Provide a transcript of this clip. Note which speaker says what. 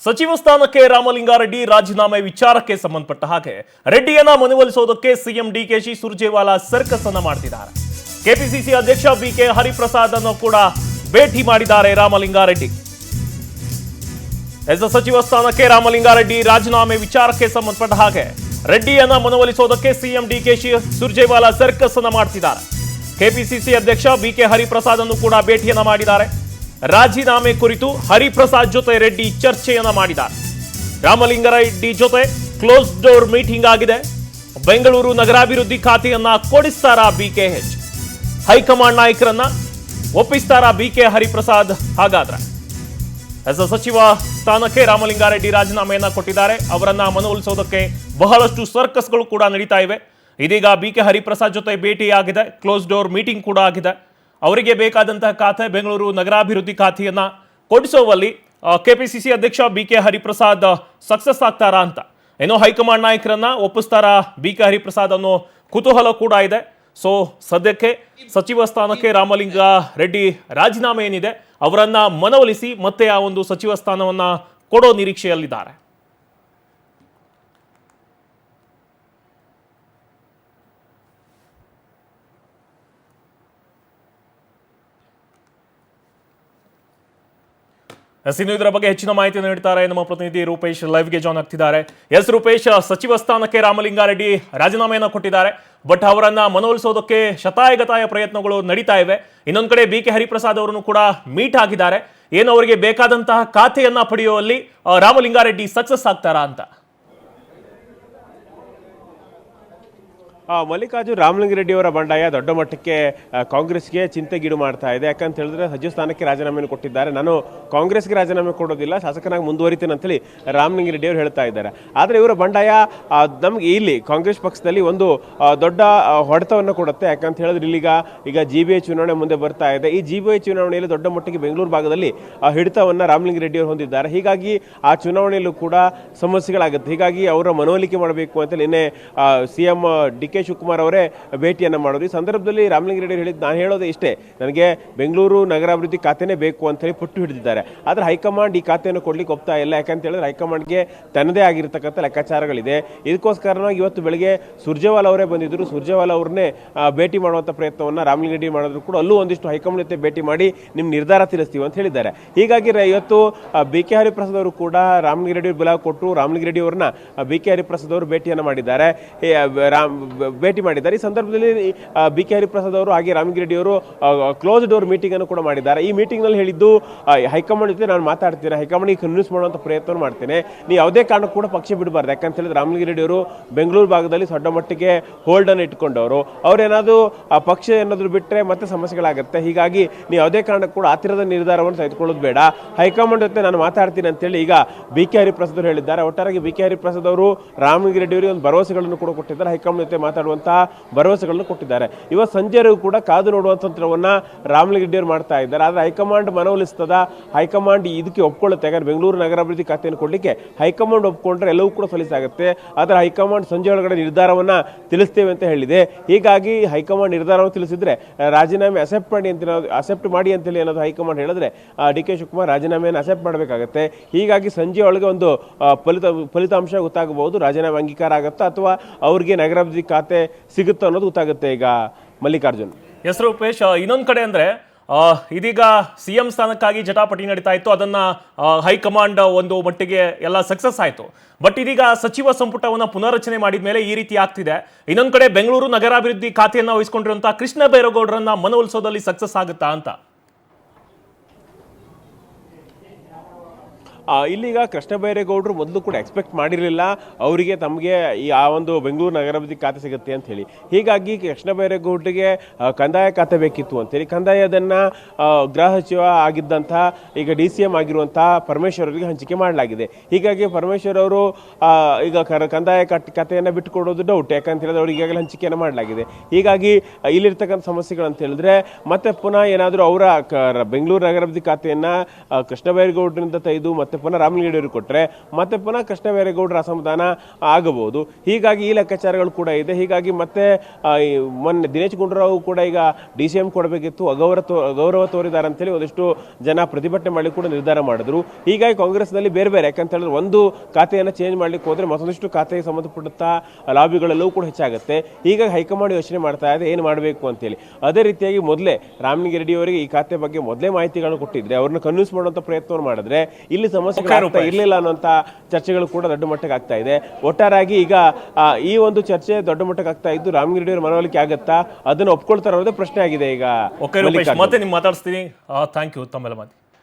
Speaker 1: ಸಚಿವ ಸ್ಥಾನಕ್ಕೆ ರಾಮಲಿಂಗಾರೆಡ್ಡಿ ರಾಜೀನಾಮೆ ವಿಚಾರಕ್ಕೆ ಸಂಬಂಧಪಟ್ಟ ಹಾಗೆ ರೆಡ್ಡಿಯನ್ನ ಮನವೊಲಿಸೋದಕ್ಕೆ ಸಿಎಂ ಡಿಕೆಶಿ ಸುರ್ಜೇವಾಲಾ ಸರ್ಕಸ್ ಅನ್ನ ಮಾಡ್ತಿದ್ದಾರೆ. ಕೆಪಿಸಿಸಿ ಅಧ್ಯಕ್ಷ ಬಿಕೆ ಹರಿಪ್ರಸಾದ್ ಅನ್ನು ಕೂಡ ಭೇಟಿ ಮಾಡಿದ್ದಾರೆ ರಾಮಲಿಂಗಾರೆಡ್ಡಿ. ಸಚಿವ ಸ್ಥಾನಕ್ಕೆ ರಾಮಲಿಂಗಾರೆಡ್ಡಿ ರಾಜೀನಾಮೆ ವಿಚಾರಕ್ಕೆ ಸಂಬಂಧಪಟ್ಟ ಹಾಗೆ ರೆಡ್ಡಿಯನ್ನ ಮನವೊಲಿಸೋದಕ್ಕೆ ಸಿಎಂ ಡಿಕೆಶಿ ಸುರ್ಜೇವಾಲಾ ಸರ್ಕಸ್ ಅನ್ನ ಮಾಡ್ತಿದ್ದಾರೆ. ಕೆಪಿಸಿಸಿ ಅಧ್ಯಕ್ಷ ಬಿಕೆ ಹರಿಪ್ರಸಾದ್ ಅನ್ನು ಕೂಡ ಭೇಟಿಯನ್ನ ಮಾಡಿದ್ದಾರೆ. ರಾಜೀನಾಮೆ ಕುರಿತು ಹರಿಪ್ರಸಾದ್ ಜೊತೆ ರೆಡ್ಡಿ ಚರ್ಚೆಯನ್ನ ಮಾಡಿದ್ದಾರೆ. ರಾಮಲಿಂಗಾರೆಡ್ಡಿ ಜೊತೆ ಕ್ಲೋಸ್ ಡೋರ್ ಮೀಟಿಂಗ್ ಆಗಿದೆ. ಬೆಂಗಳೂರು ನಗರಾಭಿವೃದ್ಧಿ ಖಾತೆಯನ್ನ ಕೊಡಿಸ್ತಾರಾ ಬಿಕೆಎಚ್? ಹೈಕಮಾಂಡ್ ನಾಯಕರನ್ನ ಒಪ್ಪಿಸ್ತಾರಾ ಬಿಕೆ ಹರಿಪ್ರಸಾದ್? ಹಾಗಾದ್ರೆ ಸಚಿವ ಸ್ಥಾನಕ್ಕೆ ರಾಮಲಿಂಗಾರೆಡ್ಡಿ ರಾಜೀನಾಮೆಯನ್ನ ಕೊಟ್ಟಿದ್ದಾರೆ. ಅವರನ್ನ ಮನವೊಲಿಸೋದಕ್ಕೆ ಬಹಳಷ್ಟು ಸರ್ಕಸ್ಗಳು ಕೂಡ ನಡೀತಾ ಇವೆ. ಇದೀಗ ಬಿಕೆ ಹರಿಪ್ರಸಾದ್ ಜೊತೆ ಭೇಟಿಯಾಗಿದೆ. ಕ್ಲೋಸ್ ಡೋರ್ ಮೀಟಿಂಗ್ ಕೂಡ ಆಗಿದೆ. ಅವರಿಗೆ ಬೇಕಾದಂತಹ ಖಾತೆ ಬೆಂಗಳೂರು ನಗರಾಭಿವೃದ್ಧಿ ಖಾತೆಯನ್ನ ಕೊಡಿಸುವಲ್ಲಿ ಕೆಪಿಸಿಸಿ ಅಧ್ಯಕ್ಷ ಬಿಕೆ ಹರಿಪ್ರಸಾದ್ ಸಕ್ಸಸ್ ಆಗ್ತಾರಾ ಅಂತ, ಏನೋ ಹೈಕಮಾಂಡ್ ನಾಯಕರನ್ನ ಒಪ್ಪಿಸ್ತಾರಾ ಬಿಕೆ ಹರಿಪ್ರಸಾದ್ ಅನ್ನೋ ಕುತೂಹಲ ಕೂಡ ಇದೆ. ಸೊ ಸದ್ಯಕ್ಕೆ ಸಚಿವ ಸ್ಥಾನಕ್ಕೆ ರಾಮಲಿಂಗಾರೆಡ್ಡಿ ರಾಜೀನಾಮೆ ಏನಿದೆ ಅವರನ್ನ ಮನವೊಲಿಸಿ ಮತ್ತೆ ಆ ಒಂದು ಸಚಿವ ಸ್ಥಾನವನ್ನ ಕೊಡೋ ನಿರೀಕ್ಷೆಯಲ್ಲಿದ್ದಾರೆ. ಇನ್ನು ಇದರ ಬಗ್ಗೆ ಹೆಚ್ಚಿನ ಮಾಹಿತಿಯನ್ನು ನೀಡ್ತಾರೆ ನಮ್ಮ ಪ್ರತಿನಿಧಿ ರೂಪೇಶ್ ಲೈವ್ಗೆ ಜಾಯ್ನ್ ಆಗ್ತಿದ್ದಾರೆ. ಎಸ್ ರೂಪೇಶ್, ಸಚಿವ ಸ್ಥಾನಕ್ಕೆ ರಾಮಲಿಂಗಾರೆಡ್ಡಿ ರಾಜೀನಾಮೆಯನ್ನು ಕೊಟ್ಟಿದ್ದಾರೆ. ಬಟ್ ಅವರನ್ನ ಮನವೊಲಿಸೋದಕ್ಕೆ ಶತಾಯಗತಾಯ ಪ್ರಯತ್ನಗಳು ನಡೀತಾ ಇವೆ. ಇನ್ನೊಂದು ಕಡೆ ಬಿಕೆ ಹರಿಪ್ರಸಾದ್ ಅವರನ್ನು ಕೂಡ ಮೀಟ್ ಆಗಿದ್ದಾರೆ. ಏನು ಅವರಿಗೆ ಬೇಕಾದಂತಹ ಖಾತೆಯನ್ನ ಪಡೆಯುವಲ್ಲಿ ರಾಮಲಿಂಗಾರೆಡ್ಡಿ ಸಕ್ಸಸ್ ಆಗ್ತಾರಾ ಅಂತ?
Speaker 2: ಮಲ್ಲಿಕಾರ್ಜುನ್ ರಾಮಲಿಂಗಾರೆಡ್ಡಿ ಅವರ ಬಂಡಾಯ ದೊಡ್ಡ ಮಟ್ಟಕ್ಕೆ ಕಾಂಗ್ರೆಸ್ಗೆ ಚಿಂತೆಗೀಡು ಮಾಡ್ತಾ ಇದೆ. ಯಾಕಂತ ಹೇಳಿದ್ರೆ ಸಚಿವ ಸ್ಥಾನಕ್ಕೆ ರಾಜೀನಾಮೆಯನ್ನು ಕೊಟ್ಟಿದ್ದಾರೆ. ನಾನು ಕಾಂಗ್ರೆಸ್ಗೆ ರಾಜೀನಾಮೆ ಕೊಡೋದಿಲ್ಲ, ಶಾಸಕನಾಗಿ ಮುಂದುವರಿತೇನೆ ಅಂತೇಳಿ ರಾಮಲಿಂಗಾರೆಡ್ಡಿ ಅವರು ಹೇಳ್ತಾ ಇದ್ದಾರೆ. ಆದರೆ ಇವರ ಬಂಡಾಯ ನಮ್ಗೆ ಇಲ್ಲಿ ಕಾಂಗ್ರೆಸ್ ಪಕ್ಷದಲ್ಲಿ ಒಂದು ದೊಡ್ಡ ಹೊಡೆತವನ್ನು ಕೊಡುತ್ತೆ. ಯಾಕಂತ ಹೇಳಿದ್ರೆ ಈಗ GBI ಚುನಾವಣೆ ಮುಂದೆ ಬರ್ತಾ ಇದೆ. ಈ GBI ಚುನಾವಣೆಯಲ್ಲಿ ದೊಡ್ಡ ಮಟ್ಟಿಗೆ ಬೆಂಗಳೂರು ಭಾಗದಲ್ಲಿ ಹಿಡಿತವನ್ನು ರಾಮಲಿಂಗಾರೆಡ್ಡಿ ಅವರು ಹೊಂದಿದ್ದಾರೆ. ಹೀಗಾಗಿ ಆ ಚುನಾವಣೆಯಲ್ಲೂ ಕೂಡ ಸಮಸ್ಯೆಗಳಾಗುತ್ತೆ. ಹೀಗಾಗಿ ಅವರ ಮನವೊಲಿಕೆ ಮಾಡಬೇಕು ಅಂತ ನಿನ್ನೆ ಸಿಎಂ DK ಶಿವಕುಮಾರ್ ಅವರೇ ಭೇಟಿಯನ್ನು ಮಾಡೋದು. ಈ ಸಂದರ್ಭದಲ್ಲಿ ರಾಮಲಿಂಗಾರೆಡ್ಡಿ ಹೇಳಿದ್ದು, ನಾನು ಹೇಳೋದೇ ಇಷ್ಟೇ, ನನಗೆ ಬೆಂಗಳೂರು ನಗರಾಭಿವೃದ್ಧಿ ಖಾತೆನೇ ಬೇಕು ಅಂತ ಹೇಳಿ ಪಟ್ಟು ಹಿಡಿದಿದ್ದಾರೆ. ಆದರೆ ಹೈಕಮಾಂಡ್ ಈ ಖಾತೆಯನ್ನು ಕೊಡ್ಲಿಕ್ಕೆ ಒಪ್ತಾ ಇಲ್ಲ. ಯಾಕಂತ ಹೇಳಿದ್ರೆ ಹೈಕಮಾಂಡ್ಗೆ ತನ್ನದೇ ಆಗಿರ್ತಕ್ಕಂಥ ಲೆಕ್ಕಾಚಾರಗಳಿದೆ. ಇದಕ್ಕೋಸ್ಕರವಾಗಿ ಇವತ್ತು ಬೆಳಗ್ಗೆ ಸುರ್ಜೇವಾಲಾ ಅವರೇ ಬಂದಿದ್ದರು. ಸುರ್ಜೇವಾಲಾ ಅವ್ರನ್ನೇ ಭೇಟಿ ಮಾಡುವಂಥ ಪ್ರಯತ್ನವನ್ನು ರಾಮಲಿಂಗಾರೆಡ್ಡಿ ಮಾಡಿದ್ರು ಕೂಡ ಅಲ್ಲೂ ಒಂದಿಷ್ಟು ಹೈಕಮಾಂಡ್ ಜೊತೆ ಭೇಟಿ ಮಾಡಿ ನಿಮ್ಮ ನಿರ್ಧಾರ ತಿಳಿಸ್ತೀವಿ ಅಂತ ಹೇಳಿದ್ದಾರೆ. ಹೀಗಾಗಿ ಇವತ್ತು ಬಿಕೆ ಹರಿಪ್ರಸಾದ್ ಅವರು ಕೂಡ ರಾಮಲಿಂಗಾರೆಡ್ಡಿ ಬುಲಾವ್ ಕೊಟ್ಟು ರಾಮಲಿಂಗಾರೆಡ್ಡಿ ಅವರನ್ನ ಬಿಕೆ ಹರಿಪ್ರಸಾದ್ ಅವರು ಭೇಟಿಯನ್ನು ಮಾಡಿದ್ದಾರೆ. ಈ ಸಂದರ್ಭದಲ್ಲಿ ಬಿಕೆ ಹರಿಪ್ರಸಾದ್ ಅವರು ಹಾಗೆ ರಾಮಲಿಂಗಾರೆಡ್ಡಿ ಅವರು ಕ್ಲೋಸ್ ಡೋರ್ ಮೀಟಿಂಗ್ ಅನ್ನು ಕೂಡ ಮಾಡಿದ್ದಾರೆ. ಈ ಮೀಟಿಂಗ್ ನಲ್ಲಿ ಹೇಳಿದ್ದು, ಹೈಕಮಾಂಡ್ ಜೊತೆ ನಾನು ಮಾತಾಡ್ತೇನೆ, ಹೈಕಮಾಂಡ್ ಕನ್ವಿನ್ಸ್ ಮಾಡುವಂತ ಪ್ರಯತ್ನ ಮಾಡ್ತೇನೆ, ನೀವು ಯಾವುದೇ ಕಾರಣಕ್ಕೂ ಕೂಡ ಪಕ್ಷ ಬಿಡಬಾರ್ದು. ಯಾಕಂತ ಹೇಳಿದ್ರೆ ರಾಮಲಿಂಗಾರೆಡ್ಡಿ ಅವರು ಬೆಂಗಳೂರು ಭಾಗದಲ್ಲಿ ದೊಡ್ಡ ಮಟ್ಟಿಗೆ ಹೋಲ್ಡ್ ಅನ್ನು ಇಟ್ಕೊಂಡವರು. ಅವ್ರೇನಾದ್ರು ಪಕ್ಷ ಏನಾದ್ರು ಬಿಟ್ಟರೆ ಮತ್ತೆ ಸಮಸ್ಯೆಗಳಾಗುತ್ತೆ. ಹೀಗಾಗಿ ನೀವು ಯಾವುದೇ ಕಾರಣಕ್ಕೂ ಕೂಡ ಆತಿರದ ನಿರ್ಧಾರವನ್ನು ತೆಗೆದುಕೊಳ್ಳೋದು ಬೇಡ, ಹೈಕಮಾಂಡ್ ಜೊತೆ ನಾನು ಮಾತಾಡ್ತೀನಿ ಅಂತೇಳಿ ಈಗ ಬಿಕೆ ಹರಿಪ್ರಸಾದ್ ಅವರು ಹೇಳಿದ್ದಾರೆ. ಒಟ್ಟಾರೆ ಬಿಕೆ ಹರಿಪ್ರಸಾದ್ ಅವರು ರಾಮಲಿಂಗಾರೆಡ್ಡಿ ಅವರಿಗೆ ಒಂದು ಭರವಸೆಗಳನ್ನು ಕೂಡ ಕೊಟ್ಟಿದ್ದಾರೆ. ಹೈಕಮಾಂಡ್ ಜೊತೆ ಮಾತಾಡುವಂತಹ ಭರವಸೆಗಳನ್ನು ಕೊಟ್ಟಿದ್ದಾರೆ. ಇವತ್ತು ಸಂಜೆವರೆಗೂ ಕೂಡ ಕಾದು ನೋಡುವಂತ ತಂತ್ರವನ್ನ ರಾಮಲಿಂಗಾರೆಡ್ಡಿ ಅವರು ಮಾಡ್ತಾ ಇದ್ದಾರೆ. ಆದರೆ ಹೈಕಮಾಂಡ್ ಮನವೊಲಿಸ್ತದ, ಹೈಕಮಾಂಡ್ ಇದಕ್ಕೆ ಒಪ್ಕೊಳ್ಳುತ್ತೆ. ಯಾಕಂದ್ರೆ ಬೆಂಗಳೂರು ನಗರಾಭಿವೃದ್ಧಿ ಖಾತೆಯನ್ನು ಕೊಡ್ಲಿಕ್ಕೆ ಹೈಕಮಾಂಡ್ ಒಪ್ಕೊಂಡ್ರೆ ಎಲ್ಲವೂ ಕೂಡ ಸಲ್ಲಿಸಾಗುತ್ತೆ. ಆದರೆ ಹೈಕಮಾಂಡ್ ಸಂಜೆ ಒಳಗಡೆ ನಿರ್ಧಾರವನ್ನ ತಿಳಿಸ್ತೇವೆ ಅಂತ ಹೇಳಿದೆ. ಹೀಗಾಗಿ ಹೈಕಮಾಂಡ್ ನಿರ್ಧಾರವನ್ನು ತಿಳಿಸಿದ್ರೆ ರಾಜೀನಾಮೆ ಅಕ್ಸೆಪ್ಟ್ ಮಾಡಿ ಅಂತೇಳಿ ಏನಾದ್ರು ಹೈಕಮಾಂಡ್ ಹೇಳಿದ್ರೆ DK ಶಿವಕುಮಾರ್ ರಾಜೀನಾಮೆಯನ್ನು ಅಕ್ಸೆಪ್ಟ್ ಮಾಡಬೇಕಾಗುತ್ತೆ. ಹೀಗಾಗಿ ಸಂಜೆ ಒಳಗೆ ಒಂದು ಫಲಿತಾಂಶ ಗೊತ್ತಾಗಬಹುದು. ರಾಜೀನಾಮೆ ಅಂಗೀಕಾರ ಆಗುತ್ತಾ ಅಥವಾ ಅವ್ರಿಗೆ ನಗರಾಭಿವೃದ್ಧಿ ಖಾತೆ ಸಿಗುತ್ತಾ ಅನ್ನೋದು ಗೊತ್ತಾಗುತ್ತೆ ಈಗ ಮಲ್ಲಿಕಾರ್ಜುನ್.
Speaker 1: ಎಸ್ ರೂಪೇಶ್, ಇನ್ನೊಂದು ಕಡೆ ಅಂದ್ರೆ ಇದೀಗ ಸಿಎಂ ಸ್ಥಾನಕ್ಕಾಗಿ ಜಟಾಪಟಿ ನಡೀತಾ ಇತ್ತು. ಅದನ್ನ ಹೈಕಮಾಂಡ್ ಒಂದು ಮಟ್ಟಿಗೆ ಎಲ್ಲ ಸಕ್ಸಸ್ ಆಯಿತು. ಬಟ್ ಇದೀಗ ಸಚಿವ ಸಂಪುಟವನ್ನು ಪುನರ್ರಚನೆ ಮಾಡಿದ ಮೇಲೆ ಈ ರೀತಿ ಆಗ್ತಿದೆ. ಇನ್ನೊಂದು ಕಡೆ ಬೆಂಗಳೂರು ನಗರಾಭಿವೃದ್ಧಿ ಖಾತೆಯನ್ನು ವಹಿಸಿಕೊಂಡಿರುವಂತಹ ಕೃಷ್ಣ ಬೈರೇಗೌಡರನ್ನ ಮನವೊಲಿಸೋದಲ್ಲಿ ಸಕ್ಸಸ್ ಆಗುತ್ತಾ ಅಂತ?
Speaker 2: ಇಲ್ಲಿಗ ಕೃಷ್ಣ ಬೈರೇಗೌಡರು ಮೊದಲು ಕೂಡ ಎಕ್ಸ್ಪೆಕ್ಟ್ ಮಾಡಿರಲಿಲ್ಲ ಅವರಿಗೆ ತಮಗೆ ಆ ಒಂದು ಬೆಂಗಳೂರು ನಗರಾಭಿವೃದ್ಧಿ ಖಾತೆ ಸಿಗುತ್ತೆ ಅಂತ ಹೇಳಿ. ಹೀಗಾಗಿ ಕೃಷ್ಣ ಬೈರೇಗೌಡರಿಗೆ ಕಂದಾಯ ಖಾತೆ ಬೇಕಿತ್ತು ಅಂತೇಳಿ ಕಂದಾಯದನ್ನು ಗೃಹ ಸಚಿವ ಆಗಿದ್ದಂಥ ಈಗ DCM ಆಗಿರುವಂತಹ ಪರಮೇಶ್ವರ್ ಅವರಿಗೆ ಹಂಚಿಕೆ ಮಾಡಲಾಗಿದೆ. ಹೀಗಾಗಿ ಪರಮೇಶ್ವರ್ ಅವರು ಈಗ ಕಂದಾಯ ಖಾತೆಯನ್ನು ಬಿಟ್ಟುಕೊಡೋದು ಡೌಟ್. ಯಾಕಂತ ಹೇಳಿದ್ರೆ ಅವ್ರಿಗೆ ಈಗಾಗಲೇ ಹಂಚಿಕೆಯನ್ನು ಮಾಡಲಾಗಿದೆ. ಹೀಗಾಗಿ ಇಲ್ಲಿರ್ತಕ್ಕಂಥ ಸಮಸ್ಯೆಗಳಂತ ಹೇಳಿದ್ರೆ ಮತ್ತೆ ಪುನಃ ಏನಾದರೂ ಅವರ ಬೆಂಗಳೂರು ನಗರಾಭಿವೃದ್ಧಿ ಖಾತೆಯನ್ನು ಕೃಷ್ಣ ಬೈರೇಗೌಡರಿಂದ ತೆಗೆದು ಮತ್ತೆ ಮತ್ತೆ ಪುನಃ ರಾಮಲಿಂಗಾರೆಡ್ಡಿ ಅವರು ಕೊಟ್ಟರೆ ಮತ್ತೆ ಪುನಃ ಕೃಷ್ಣ ಬೈರೇಗೌಡರ ಅಸಮಾಧಾನ ಆಗಬಹುದು. ಹೀಗಾಗಿ ಈ ಲೆಕ್ಕಾಚಾರಗಳು ಕೂಡ ಇದೆ. ಹೀಗಾಗಿ ಮತ್ತೆ ಮೊನ್ನೆ ದಿನೇಶ್ ಗುಂಡೂರಾವ್ ಕೂಡ ಈಗ DCM ಕೊಡಬೇಕಿತ್ತು, ಅಗೌರವ ತೋರಿದ್ದಾರೆ ಅಂತೇಳಿ ಒಂದಿಷ್ಟು ಜನ ಪ್ರತಿಭಟನೆ ಮಾಡಲಿಕ್ಕೆ ಕೂಡ ನಿರ್ಧಾರ ಮಾಡಿದ್ರು. ಹೀಗಾಗಿ ಕಾಂಗ್ರೆಸ್ನಲ್ಲಿ ಬೇರೆ ಬೇರೆ, ಯಾಕಂತ ಹೇಳಿದ್ರೆ ಒಂದು ಖಾತೆಯನ್ನು ಚೇಂಜ್ ಮಾಡ್ಲಿಕ್ಕೆ ಹೋದ್ರೆ ಮತ್ತೊಂದಿಷ್ಟು ಖಾತೆಗೆ ಸಂಬಂಧಪಟ್ಟ ಲಾಬಿಗಳೆಲ್ಲವೂ ಕೂಡ ಹೆಚ್ಚಾಗುತ್ತೆ. ಹೀಗಾಗಿ ಹೈಕಮಾಂಡ್ ಯೋಚನೆ ಮಾಡ್ತಾ ಇದೆ ಏನು ಮಾಡಬೇಕು ಅಂತೇಳಿ. ಅದೇ ರೀತಿಯಾಗಿ ಮೊದಲೇ ರಾಮಲಿಂಗಾರೆಡ್ಡಿ ಅವರಿಗೆ ಈ ಖಾತೆ ಬಗ್ಗೆ ಮೊದಲೇ ಮಾಹಿತಿಗಳನ್ನು ಕೊಟ್ಟಿದ್ರೆ ಅವ್ರನ್ನ ಕನ್ವಿನ್ಸ್ ಮಾಡುವಂತ ಪ್ರಯತ್ನವನ್ನು ಮಾಡಿದ್ರೆ ಇಲ್ಲಿ ಸಮಸ್ಯೆ ಇರಲಿಲ್ಲ ಅನ್ನುವಂತ ಚರ್ಚೆಗಳು ಕೂಡ ದೊಡ್ಡ ಮಟ್ಟಕ್ಕೆ ಆಗ್ತಾ ಇದೆ. ಒಟ್ಟಾರೆಯಾಗಿ ಈಗ ಈ ಒಂದು ಚರ್ಚೆ ದೊಡ್ಡ ಮಟ್ಟಕ್ಕೆ ಆಗ್ತಾ ಇದ್ದು ರಾಮಲಿಂಗಾರೆಡ್ಡಿ ಅವರ ಮನವೊಲಿಕೆ ಆಗುತ್ತಾ, ಅದನ್ನು ಒಪ್ಕೊಳ್ತಾರ ಅನ್ನೋದೇ ಪ್ರಶ್ನೆ ಆಗಿದೆ ಈಗ.
Speaker 1: ಮತ್ತೆ ನಿಮ್ಗೆ ಮಾತಾಡಿಸ್ತೀನಿ. ಥ್ಯಾಂಕ್ ಯು ತಮ್ಮೆಲ್ಲ ಮಾತಿ.